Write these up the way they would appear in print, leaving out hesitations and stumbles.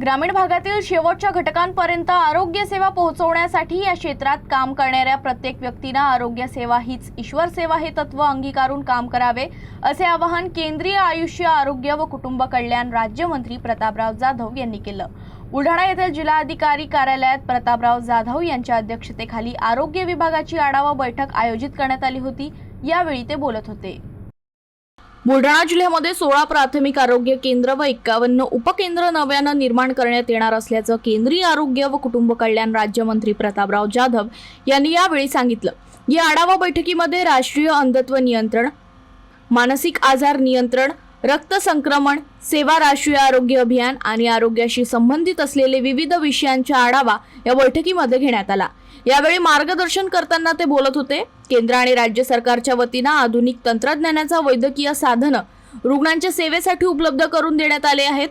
ग्रामीण भागातील शेवटच्या घटकांपर्यंत आरोग्य सेवा पोहोचवण्यासाठी या क्षेत्रात काम करणाऱ्या प्रत्येक व्यक्तीने आरोग्य सेवा हीच ईश्वर सेवा हे तत्व अंगीकारून काम करावे, असे आवाहन केंद्रीय आयुष्य, आरोग्य व कुटुंब कल्याण राज्यमंत्री प्रतापराव जाधव यांनी केलं। बुलढाणा येथील जिल्हाधिकारी कार्यालयात प्रतापराव जाधव यांच्या अध्यक्षतेखाली आरोग्य विभागाची आढावा बैठक आयोजित करण्यात आली होती। यावेळी ते बोलत होते। बुलढाणा जिल्ह्यामध्ये 16 प्राथमिक आरोग्य केंद्र व 51 उपकेंद्र नव्यानं निर्माण करण्यात येणार असल्याचं केंद्रीय आरोग्य व कुटुंब कल्याण राज्यमंत्री प्रतापराव जाधव यांनी यावेळी सांगितलं। या आढावा बैठकीमध्ये राष्ट्रीय अंधत्व नियंत्रण, मानसिक आजार नियंत्रण, रक्त संक्रमण सेवा, राष्ट्रीय आरोग्य अभियान आणि आरोग्याशी संबंधित असलेले विविध विषयांचा आढावा या बैठकीमध्ये घेण्यात आला। यावेळी मार्गदर्शन करताना ते बोलत होते। केंद्र आणि राज्य सरकारच्या वतीने आधुनिक तंत्रज्ञानाचा वैद्यकीय साधनं रुग्णांच्या सेवेसाठी उपलब्ध करून देण्यात आले आहेत।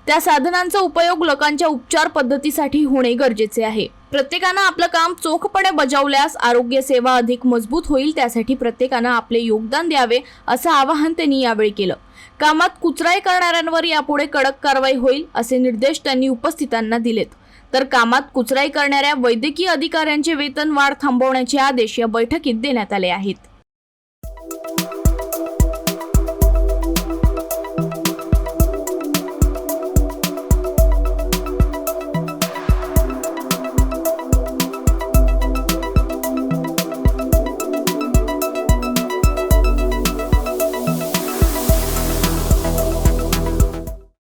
त्या साधनांचा उपयोग लोकांच्या उपचार पद्धतीसाठी होणे गरजेचे आहे। प्रत्येकाने आपलं काम चोखपणे बजावल्यास आरोग्य सेवा अधिक मजबूत होईल। त्यासाठी प्रत्येकाने आपले योगदान द्यावे, असं आवाहन त्यांनी यावेळी केलं। कामात कुचराई करणाऱ्यांवर यापुढे कडक कारवाई होईल, असे निर्देश त्यांनी उपस्थितांना दिलेत। तर कामात कुचराई करणाऱ्या वैद्यकीय अधिकाऱ्यांचे वेतन वाढ थांबवण्याचे आदेश या बैठकीत देण्यात आले आहेत।